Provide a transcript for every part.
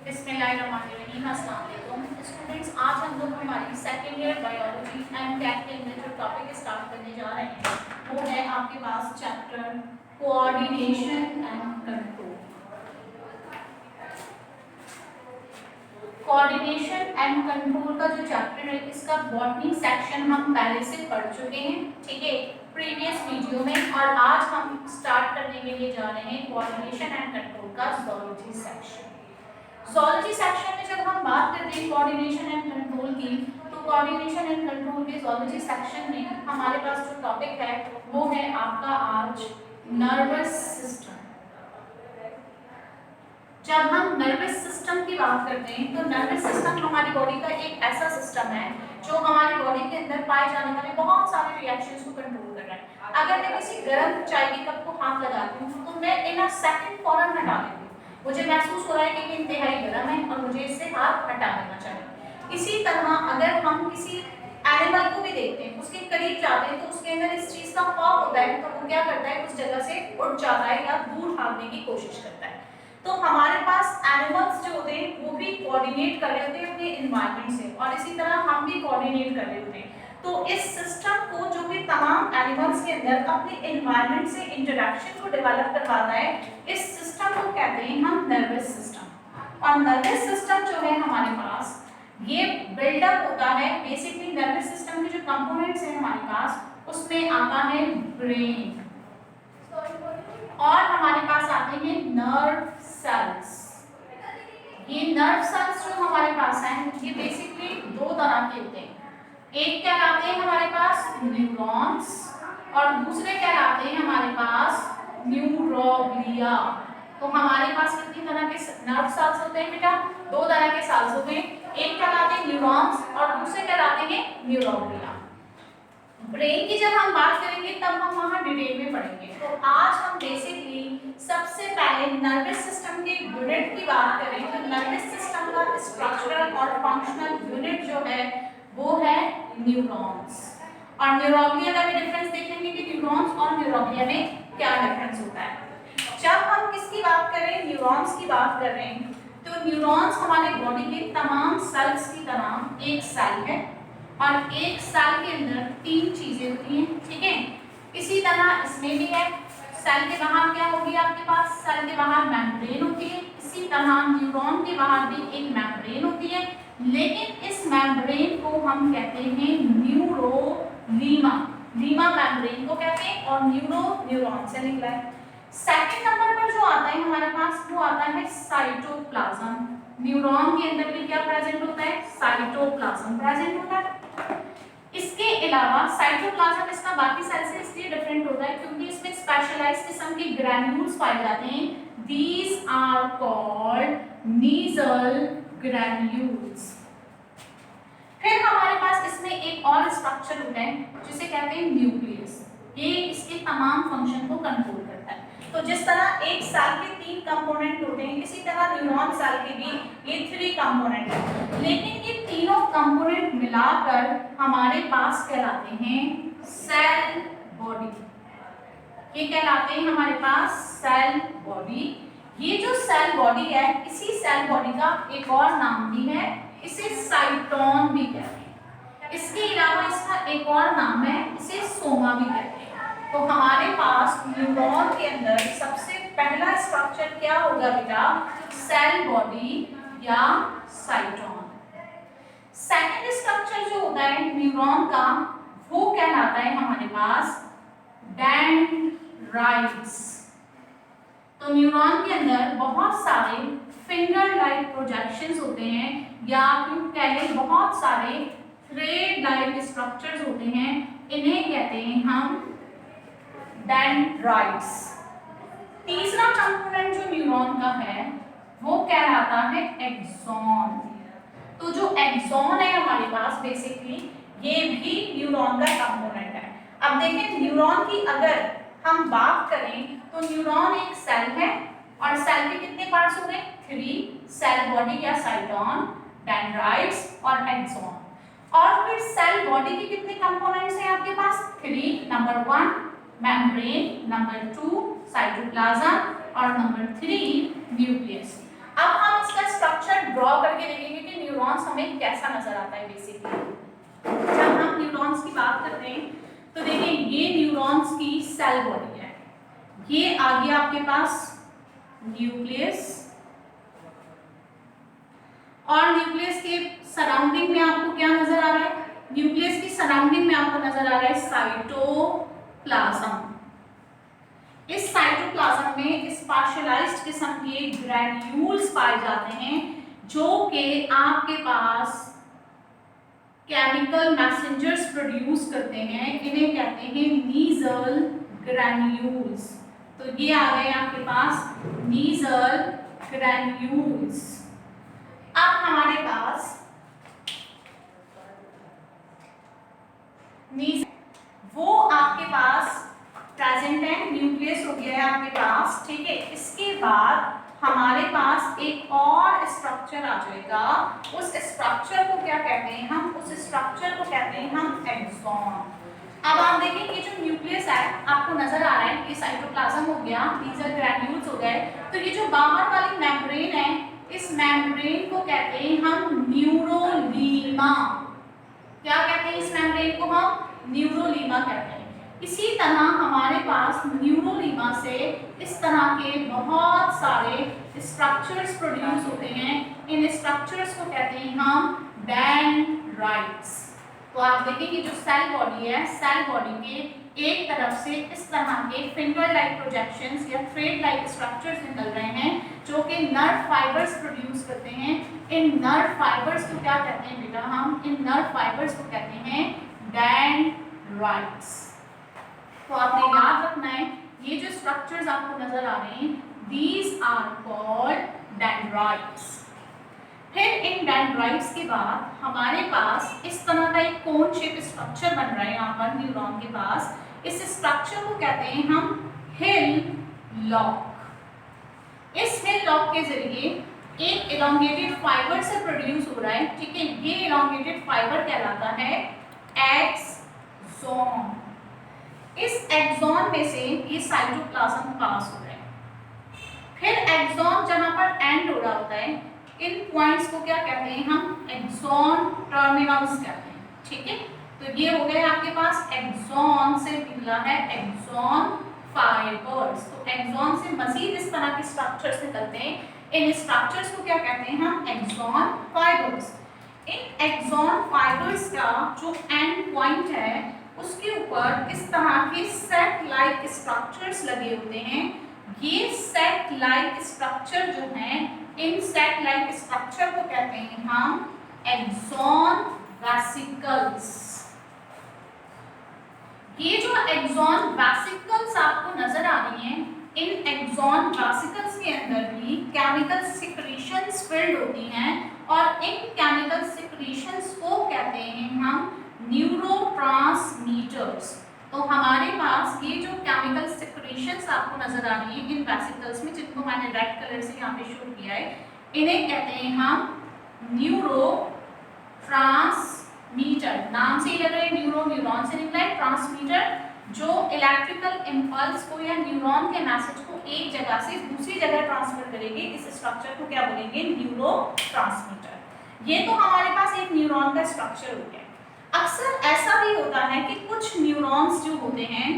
बिस्मिल्लाहिर्रहमानिर्रहीम, अस्सलाम वालेकुम स्टूडेंट्स। आज हम लोग हमारी second year biology and cat के अंदर जो टॉपिक स्टार्ट करने जा रहे हैं वो है आपके पास chapter coordination and control. Coordination and control का जो चैप्टर है इसका बॉटनी सेक्शन हम पहले से पढ़ चुके हैं, ठीक है, प्रीवियस वीडियो में। और आज हम स्टार्ट करने के लिए जा रहे हैं कोऑर्डिनेशन एंड कंट्रोल का ज़ूलॉजी सेक्शन। ज़ूलॉजी सेक्शन में जब हम बात करते हैं कोऑर्डिनेशन एंड कंट्रोल की, तो कोऑर्डिनेशन एंड कंट्रोल के ज़ूलॉजी सेक्शन में हमारे पास जो टॉपिक है वो है आपका आज नर्वस सिस्टम। जब हम नर्वस सिस्टम की बात करते हैं तो नर्वस सिस्टम हमारी बॉडी का एक ऐसा सिस्टम है जो हमारी बॉडी के अंदर पाए जाने वाले बहुत सारे रिएक्शंस को कंट्रोल कर रहा है। अगर मैं किसी गर्म चाय के कप को हाथ लगाती हूँ तो मैं इन अ सेकंड फौरन हटा देती हूँ, मुझे महसूस हो रहा है कि इंतहाई गर्म है और मुझे इससे हाथ हटा देना चाहिए। इसी तरह अगर हम किसी एनिमल को भी देखते हैं, उसके करीब जाते हैं तो उसके अंदर इस चीज का खौफ होता है, तो वो क्या करता है, उस जगह से उठ जाता है या दूर भागने की कोशिश करता है। तो हमारे पास एनिमल्स जो होते हैं वो भी कोऑर्डिनेट कर रहे होते हैं अपने एनवायरनमेंट से, और इसी तरह हम भी कोऑर्डिनेट कर रहे होते हैं। तो इस सिस्टम को जो कि तमाम एनिमल्स के अंदर अपने एनवायरनमेंट से इंटरेक्शन को डेवलप करवाता है, इस सिस्टम को कहते हैं हम नर्वस सिस्टम। और नर्वस सिस्टम जो है हमारे पास ये बिल्डअप होता है बेसिकली नर्वस सिस्टम के जो कंपोनेंट्स हैं हमारे पास, उसमें आता है ब्रेन और हमारे पास आते हैं नर्व सेल्स। ये नर्व सेल्स जो हमारे पास हैं ये बेसिकली दो तरह के होते हैं। एक कहलाते हैं हमारे पास न्यूरॉन्स और दूसरे कहलाते हैं हमारे पास न्यूरोग्लिया। तो हमारे पास कितनी तरह के नर्व सेल्स होते हैं बेटा? दो तरह के सेल्स होते हैं, एक कहलाते हैं न्यूरॉन्स और दूसरे कहलाते हैं न्यूरोग्लिया। ब्रेन की जब हम बात करेंगे तब हम वहां डिटेल में पढ़ेंगे। तो आज हम बेसिकली सबसे पहले नर्वस सिस्टम के यूनिट की बात करें तो नर्वस सिस्टम का स्ट्रक्चरल और फंक्शनल यूनिट जो है वो है न्यूरॉन्स। और न्यूरोग्लिया का भी डिफरेंस देखेंगे कि न्यूरॉन्स और न्यूरोग्लिया में क्या डिफरेंस होता है। जब हम किसकी बात करें, न्यूरॉन्स की बात कर रहे हैं, तो न्यूरॉन्स हमारे बॉडी के तमाम सेल्स की तरह एक सेल है और एक सेल के अंदर तीन चीजें होती हैं, ठीक है। इसी तरह इसमें भी है, सेल के बाहर क्या होगी आपके पास, सेल के बाहर मेम्ब्रेन होती है। इसी तरह न्यूरॉन के बाहर भी एक मेम्ब्रेन होती है, लेकिन इस मेम्ब्रेन को हम कहते हैं न्यूरोलीमा। लीमा मेम्ब्रेन को कहते हैं और न्यूरो न्यूरॉन से निकला है। सेकंड नंबर पर जो आता है हमारे पास वो आता है साइटोप्लाज्म। न्यूरॉन के अंदर भी क्या प्रेजेंट होता है, साइटोप्लाज्म प्रेजेंट होता है। इसके अलावा साइटोप्लाज्म इसका बाकी सेल से इसलिए डिफरेंट होता है क्योंकि इसमें स्पेशलाइज्ड किस्म के ग्रैन्यूल्स पाए जाते हैं। These are called Nissl granules. फिर हमारे पास इसमें एक और स्ट्रक्चर होता है जिसे कहते हैं न्यूक्लियस। ये इसके तमाम फंक्शन को कंट्रोल करता है। तो जिस तरह एक सेल के तीन कंपोनेंट होते हैं, इसी तरह न्यूरॉन सेल के भी ये 3 कंपोनेंट हैं, लेकिन ये तीनों कंपोनेंट मिलाकर हमारे पास कहलाते हैं सेल बॉडी। ये कहलाते हैं हमारे पास सेल बॉडी। ये जो सेल बॉडी है, इसी सेल बॉडी का एक और नाम भी है, इसे साइटोन भी कहते हैं। इसके अलावा इसका एक और नाम है, इसे सोमा भी कहते हैं। तो हमारे पास न्यूरॉन के अंदर सबसे पहला स्ट्रक्चर क्या होगा बेटा, सेल बॉडी या साइटोन। सेकंड स्ट्रक्चर जो होता है न्यूरॉन का वो कहलाता है हमारे पास डेंड्राइट्स। तो न्यूरॉन के अंदर बहुत सारे फिंगर लाइक प्रोजेक्शंस होते हैं या फिर कहें बहुत सारे थ्रेड लाइक स्ट्रक्चर्स होते हैं, इन्हें कहते हैं हम डेंड्राइट्स। तीसरा कंपोनेंट जो न्यूरॉन का है वो कहलाता है एक्सॉन। तो जो एक्सॉन है हमारे पास बेसिकली ये भी न्यूरॉन का कंपोनेंट है। अब देखें न्यूरॉन की अगर हम बात करें तो न्यूरॉन एक सेल है और सेल के कितने पार्ट्स हो गए, 3, सेल बॉडी या साइटोन, डेंड्राइट्स और एक्सॉन। और फिर सेल बॉडी के कितने कंपोनेंट्स हैं आपके पास, 3। नंबर 1 मेम्ब्रेन, नंबर 2 साइटोप्लाज्म और नंबर 3 न्यूक्लियस। अब हम इसका स्ट्रक्चर न्यूरॉन्स हमें कैसा नजर आता है बेसिकली। जब हम न्यूरॉन्स की बात करते हैं तो देखिए ये न्यूरॉन्स की सेल बॉडी है, ये आ गया आपके पास न्यूक्लियस, और न्यूक्लियस के सराउंडिंग में आपको क्या नजर आ रहा है, न्यूक्लियस की सराउंडिंग में आपको नजर आ रहा है साइटोप्लाज्म। इस साइटोप्लाज्म में स्पेशलाइज्ड किस्म के ग्रैन्यूल्स पाए जाते हैं जो कि आपके पास केमिकल मैसेंजर्स प्रोड्यूस करते हैं, इन्हें कहते हैं नीजल ग्रैन्यूल्स। तो ये आ गए आपके पास नीजल ग्रैन्यूल्स। अब हमारे पास वो आपके पास प्रेजेंट है, न्यूक्लियस हो गया है आपके पास, ठीक है। इसके बाद हमारे पास एक और स्ट्रक्चर आ जाएगा, उस स्ट्रक्चर को क्या कहते हैं हम, उस स्ट्रक्चर को कहते हैं हम एक्सॉन। अब आप देखिए ये जो न्यूक्लियस है आपको नजर आ रहा है, ये साइटोप्लाज्म हो गया, नीजल ग्रैन्यूल्स हो गए, तो ये जो बाहर वाली मेम्ब्रेन है, इस मेम्ब्रेन को कहते हैं हम न्यूरोलीमा। क्या कहते हैं इस मेम्ब्रेन को हम, न्यूरोलीमा कहते हैं। इसी तरह हमारे पास न्यूरोलीमा से इस तरह के बहुत सारे स्ट्रक्चर्स प्रोड्यूस होते हैं, इन स्ट्रक्चर्स को कहते हैं हम डेंड्राइट्स। तो आप देखिए जो सेल बॉडी है, सेल बॉडी के एक तरफ से इस तरह के फिंगर लाइक प्रोजेक्शंस या थ्रेड लाइक स्ट्रक्चर्स निकल रहे हैं जो कि नर्व फाइबर्स प्रोड्यूस करते हैं। इन नर्व फाइबर्स को क्या कहते हैं बेटा, हम इन नर्व फाइबर्स को कहते हैं डेंड्राइट्स। तो आपने याद रखना है ये जो स्ट्रक्चर्स आपको नजर आ रहे हैं, दीज आर कॉल्ड डेंड्राइट्स। फिर इन डेंड्राइट्स के बाद हमारे पास इस तरह का एक कोन शेप स्ट्रक्चर बन रहा है यहाँ पर न्यूरॉन के पास, इस स्ट्रक्चर को कहते हैं हम हिल लॉक। इस हिल लॉक के जरिए एक इलोंगेटेड फाइबर से प्रोड्यूस हो रहा है, ठीक है। ये इलोंगेटेड फाइबर कहलाता है एक्सॉन। इस एक्सॉन में से ये साइटोप्लाज्म पास हो रहा है। फिर एक्सॉन जहां पर एंड हो रहा होता है, इन पॉइंट्स को क्या कहते हैं हम, एक्सॉन टर्मिनल्स कहते हैं, ठीक है। तो ये हो गए आपके पास एक्सॉन से मिला है एक्सॉन फाइबर्स। तो एक्सॉन से मजीद इस तरह के स्ट्रक्चर्स निकलते हैं, इन स्ट्रक्चर्स को क्या कहते हैं हम, एक्सॉन फाइबर्स। इन एक्सॉन फाइबर्स का जो एंड पॉइंट है उसके ऊपर इस तरह के सेट लाइक स्ट्रक्चर्स लगे होते हैं। ये सेट लाइक स्ट्रक्चर जो हैं, इन सेट लाइक स्ट्रक्चर को कहते हैं हम एक्सॉन वेसिकल्स। ये जो एक्सॉन वेसिकल्स आपको नजर आ रही हैं, इन एक्सॉन वेसिकल्स के अंदर भी केमिकल सिक्रीशंस फिल्ड होती हैं और इन केमिकल सिक्रीशंस को कहते हैं हम न्यूरोट्रांसमीटर्स। तो हमारे पास ये जो केमिकल सिक्रीशंस आपको नजर आ रही है इन वेसिकल्स में, जिनको मैंने रेड कलर से यहाँ पे शो किया है, इन्हें कहते हैं हम न्यूरो ट्रांसमीटर। नाम से ही लग रहा है न्यूरो, न्यूरॉन से निकला है, ट्रांसमीटर जो इलेक्ट्रिकल इम्पल्स को या न्यूरॉन के मैसेज को एक जगह से दूसरी जगह ट्रांसफर करेंगे। इस स्ट्रक्चर को क्या बोलेंगे, न्यूरो ट्रांसमीटर। ये तो हमारे पास एक न्यूरॉन का स्ट्रक्चर हो गया। अक्सर ऐसा भी होता है कि कुछ न्यूरॉन्स जो होते हैं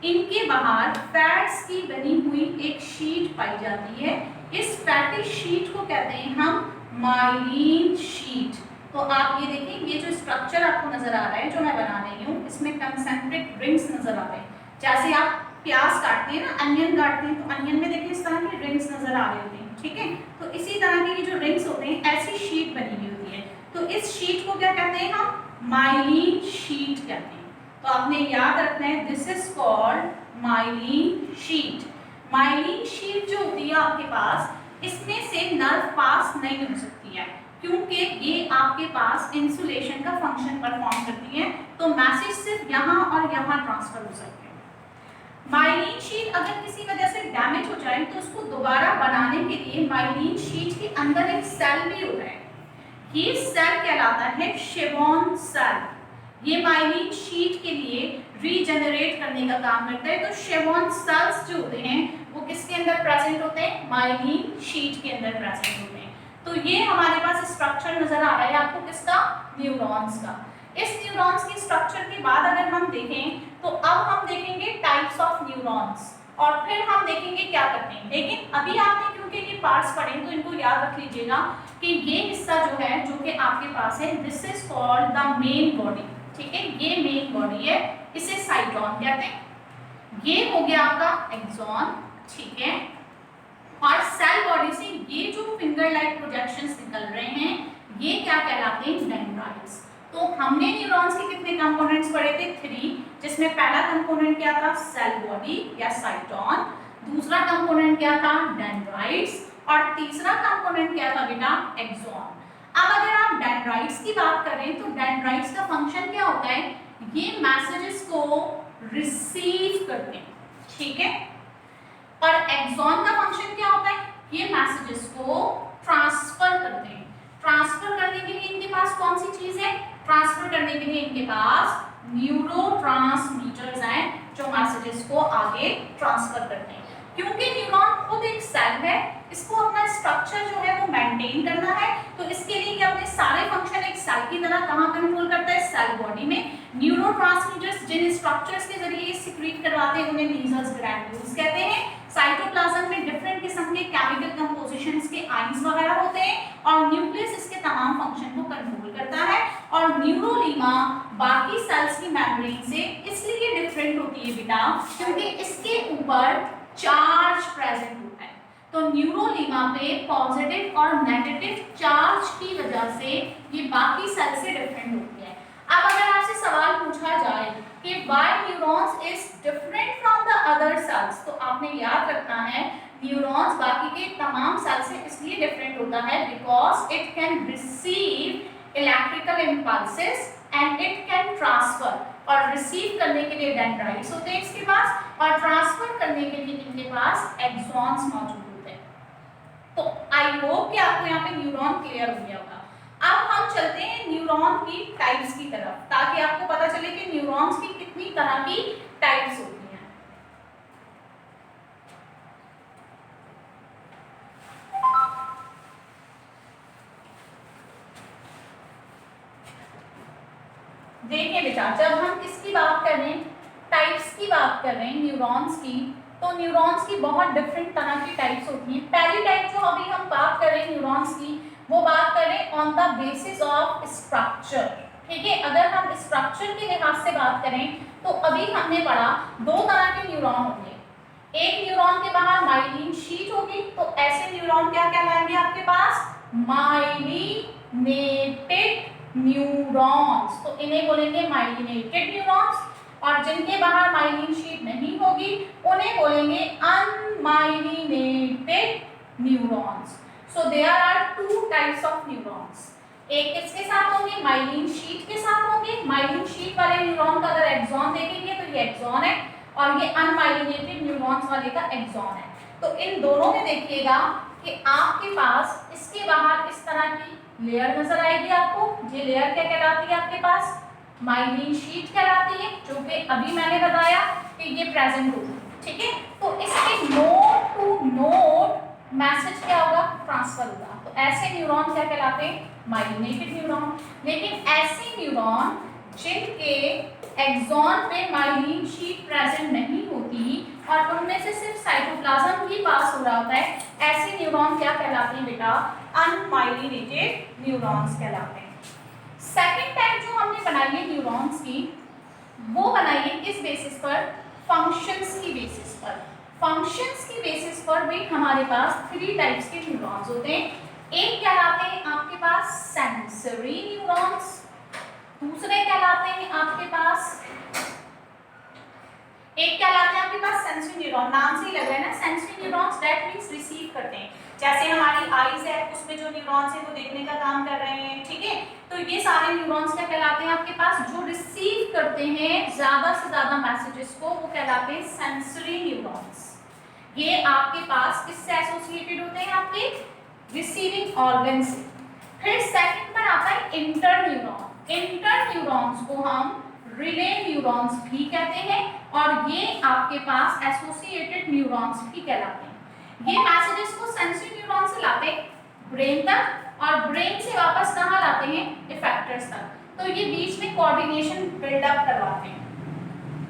इनके बाहर फैट्स की बनी हुई एक शीट पाई जाती है। इस फैटी शीट को कहते हैं हम माइलिन शीट। तो आप ये देखिए, ये जो स्ट्रक्चर आपको नजर आ रहा है जो मैं बना रही हूँ, इसमें कंसेंट्रिक रिंग्स नजर आ रहे हैं। जैसे आप प्याज काटते हैं ना, अनियन काटते हैं, तो अनियन में देखिए इस तरह की रिंग्स नजर आ रही होती हैं, ठीक है। तो इसी तरह की ये जो रिंग्स होते हैं, ऐसी शीट बनी हुई होती है। तो इस शीट को क्या कहते हैं हम, माइलिन शीट कहते हैं। तो आपने याद रखना है, this is called myelin sheath. Myelin sheath जो होती है आपके पास, इसमें से नर्व पास नहीं हो सकती है क्योंकि ये आपके पास इंसुलेशन का फंक्शन परफॉर्म करती है। तो मैसेज सिर्फ यहाँ और यहाँ ट्रांसफर हो सकते हैं। माइलिन शीट अगर किसी वजह से डैमेज हो जाए तो उसको दोबारा बनाने के लिए माइलिन शीट के अंदर एक सेल भी होता है। ये सेल कहलाता है शेवॉन सेल। ये माइलिन शीट के लिए रीजनरेट करने का काम करता है। तो शेवॉन सेल्स जो होते हैं वो किसके अंदर प्रेजेंट होते हैं, माइलिन शीट के अंदर प्रेजेंट होते हैं। तो ये हमारे पास स्ट्रक्चर नजर आ रहा है आपको किसका, न्यूरॉन्स का। इस न्यूरॉन्स की स्ट्रक्चर के बाद अगर हम देखें तो अब हम देखेंगे टाइप्स ऑफ न्यूरॉन्स और फिर हम देखेंगे क्या करते हैं। लेकिन अभी आपने क्योंकि ये पार्ट्स पढ़े तो इनको याद रख लीजिएगा कि ये हिस्सा जो है जो कि आपके पास है, this is called the main body, ठीक है, ये मेन बॉडी है, इसे साइटोन कहते हैं। ये हो गया आपका एक्सॉन, ठीक है, और सेल बॉडी से ये जो फिंगर लाइक प्रोजेक्शंस निकल रहे हैं ये क्या कहलाते हैं, डेंड्राइट्स। तो हमने न्यूरॉन्स के कितने कंपोनेंट्स पढ़े थे, 3, जिसमें पहला कंपोनेंट क्या था, सेल बॉडी या साइटोन, दूसरा कंपोनेंट क्या था, डेंड्राइट्स, और तीसरा कंपोनेंट क्या था बेटा, एक्सॉन। अब अगर आप डेंड्राइट्स की बात करें तो डेंड्राइट्स का फंक्शन क्या होता है, ये मैसेजेस को रिसीव करते हैं, ठीक है, और एक्सॉन का फंक्शन क्या होता है, ये मैसेजेस को ट्रांसफर करते हैं। ट्रांसफर करने के लिए इनके पास कौन सी चीज है, ट्रांसफर करने के लिए इनके पास न्यूरोट्रांसमीटर्स हैं जो मैसेजेस को आगे ट्रांसफर करते हैं। क्योंकि न्यूरॉन खुद एक सेल है, इसको अपना स्ट्रक्चर जो है वो मेंटेन करना है, तो इसके लिए ये अपने सारे फंक्शन एक सेल की तरह कहाँ कंट्रोल करता है, सेल बॉडी में। न्यूरोट्रांसमीटर्स जिन स्ट्रक्चर्स के जरिए ये सीक्रेट करवाते हैं उन्हें मीजल्स ग्रैन्यूल्स कहते हैं। साइटोप्लाज्म में डिफरेंट किस्म के केमिकल कंपोजिशंस के आइंस वगैरह होते हैं और न्यूक्लियस इसके तमाम फंक्शन को कंट्रोल करता है। और न्यूरोलीमा बाकी सेल्स की मेम्ब्रेन से इसलिए डिफरेंट होती है बेटा क्योंकि इसके ऊपर चार्ज प्रेजेंट होता है। तो न्यूरोलीमा पे पॉजिटिव और नेगेटिव चार्ज की वजह से ये बाकी सेल से डिफरेंट होती है। अब अगर आपसे सवाल पूछा जाए कि why neurons is different from the other sales, तो आपने याद रखना है न्यूरॉन्स बाकी के तमाम सेल से इसलिए डिफरेंट होता है because it can receive electrical impulses and it can transfer. और रिसीव करने के लिए डेंड्राइट्स होते हैं इसके पास और ट्रांसफर करने के लिए इनके पास एक्सॉन्स मौजूद होते हैं। तो आई होप कि आपको यहाँ पे न्यूरॉन क्लियर हो गया होगा। अब हम चलते हैं न्यूरॉन की टाइप्स की तरफ ताकि आपको पता चले कि न्यूरॉन्स की कितनी तरह की टाइप्स होती हैं। देखिए बेटा, जब हम किसकी बात कर रहे हैं, टाइप्स की बात कर रहे हैं न्यूरॉन्स की, तो न्यूरॉन्स की बहुत डिफरेंट तरह की टाइप्स होती हैं। पहली टाइप जो अभी हम बात कर रहे हैं न्यूरॉन्स की, वो बात कर रहे हैं on the basis of structure, ठीक है। अगर हम स्ट्रक्चर के लिहाज से बात करें तो अभी हमने पढ़ा 2 तरह के न्यूरॉन होंगे। एक न्यूरॉन के बाहर माइलिन शीट होगी, तो ऐसे न्यूरॉन क्या कहलाएंगे आपके पास, माइलिनेटेड न्यूरॉन्स, तो इन्हें बोलेंगे माइलिनेटेड न्यूरॉन्स। और जिनके बाहर माइलिन शीट नहीं होगी उन्हें बोलेंगे unmyelinated neurons. So there are 2 types of neurons. एक किसके साथ होंगे, माइलिन शीट के साथ होंगे। माइलिन शीट वाले न्यूरॉन का अगर एक्सॉन देखेंगे तो ये एक्सॉन है और ये अनमाइलिनेटेड न्यूरॉन्स वाले का एक्सॉन है। तो इन दोनों में देखिएगा कि आपके पास इसके बाहर इस तरह की लेयर नजर आएगी आपको। ये लेयर क्या कहलाती है आपके पास, माइलिन शीट कहलाती है, जो कि अभी मैंने बताया कि ये प्रेजेंट होगी, ठीक है। तो इसके नोड टू नोड मैसेज क्या होगा, ट्रांसफर होगा। तो ऐसे न्यूरॉन क्या कहलाते हैं, माइलिनेटेड न्यूरॉन। लेकिन ऐसे न्यूरॉन जिनके एक्सॉन पे माइलिन शीट प्रेजेंट नहीं होती और उनमें से सिर्फ साइटोप्लाज्म ही पास हो रहा होता है, ऐसे न्यूरॉन क्या कहलाते हैं बेटा, अनमाइलिनेटेड न्यूरॉन्स कहलाते हैं। सेकंड टाइप जो हमने बनाई है न्यूरॉन्स की, वो बनाई है किस बेसिस पर, फंक्शंस की बेसिस पर। फंक्शंस की बेसिस पर भी हमारे पास 3 टाइप्स के न्यूरॉन्स होते हैं। एक कहलाते हैं आपके पास सेंसरी न्यूरॉन्स, दूसरे कहलाते हैं आपके पास, एक कहलाते हैं आपके पास सेंसरी न्यूरॉन, नाम से ही लग रहा है ना, sensory neurons that means receive करते हैं। जैसे हमारी आईज है, उसमें जो न्यूरॉन्स है वो देखने का काम कर रहे हैं, ठीक है। तो ये सारे न्यूरॉन्स क्या कहलाते हैं आपके पास, जो रिसीव करते हैं ज्यादा से ज्यादा मैसेजेस को, वो कहलाते हैं सेंसरी न्यूरॉन्स। ये आपके पास किससे एसोसिएटेड होते हैं, आपके रिसीविंग ऑर्गन से। फिर सेकंड पर आता है इंटर न्यूरॉन। इंटर न्यूरॉन्स को हम रिले न्यूरॉन्स भी कहते हैं और ये आपके पास एसोसिएटेड न्यूरॉन्स भी कहलाते हैं। ये मैसेजेस को सेंसरी न्यूरॉन से लाते हैं, ब्रेन तक और ब्रेन से वापस कहाँ लाते हैं, इफेक्टर्स तक। तो ये बीच में कोऑर्डिनेशन बिल्डअप करवाते हैं।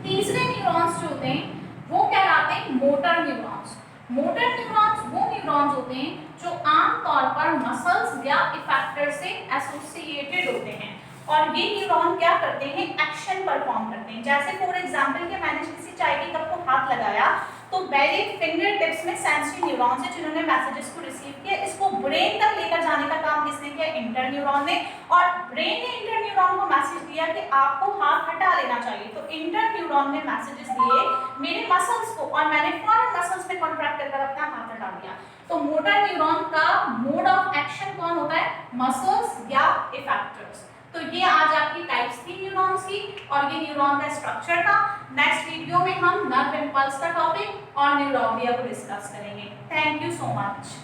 तीसरे न्यूरॉन्स जो होते हैं वो कहलाते हैं मोटर न्यूरॉन्स। मोटर न्यूरॉन्स वो न्यूरॉन्स होते हैं जो आमतौर पर मसल्स या इफेक्टर से एसोसिएटेड होते हैं और ये न्यूरॉन क्या करते हैं, एक्शन परफॉर्म करते हैं। जैसे फॉर एग्जांपल कि मैंने किसी चाय की कप को हाथ लगाया तो मेरे फिंगर टिप्स में सेंसरी न्यूरॉन्स है जिन्होंने मैसेजेस को रिसीव किया, इसको ब्रेन तक लेकर जाने का काम किसने किया, इंटर न्यूरॉन ने। और ब्रेन ने इंटर न्यूरॉन को मैसेज दिया कि आपको हाथ हटा लेना चाहिए, तो इंटर न्यूरॉन ने मैसेजेस दिए मेरे मसल्स को और मैंने फौरन मसल्स में कॉन्ट्रैक्ट कर अपना हाथ हटा दिया। तो मोटर न्यूरॉन का मोड ऑफ एक्शन कौन होता है, मसल्स या इफेक्टर्स। तो ये आज आपकी टाइप्स थी न्यूरॉन्स की और ये न्यूरॉन का स्ट्रक्चर था। नेक्स्ट वीडियो में हम नर्व इम्पल्स का टॉपिक और न्यूरोग्लिया को डिस्कस करेंगे। Thank you so much.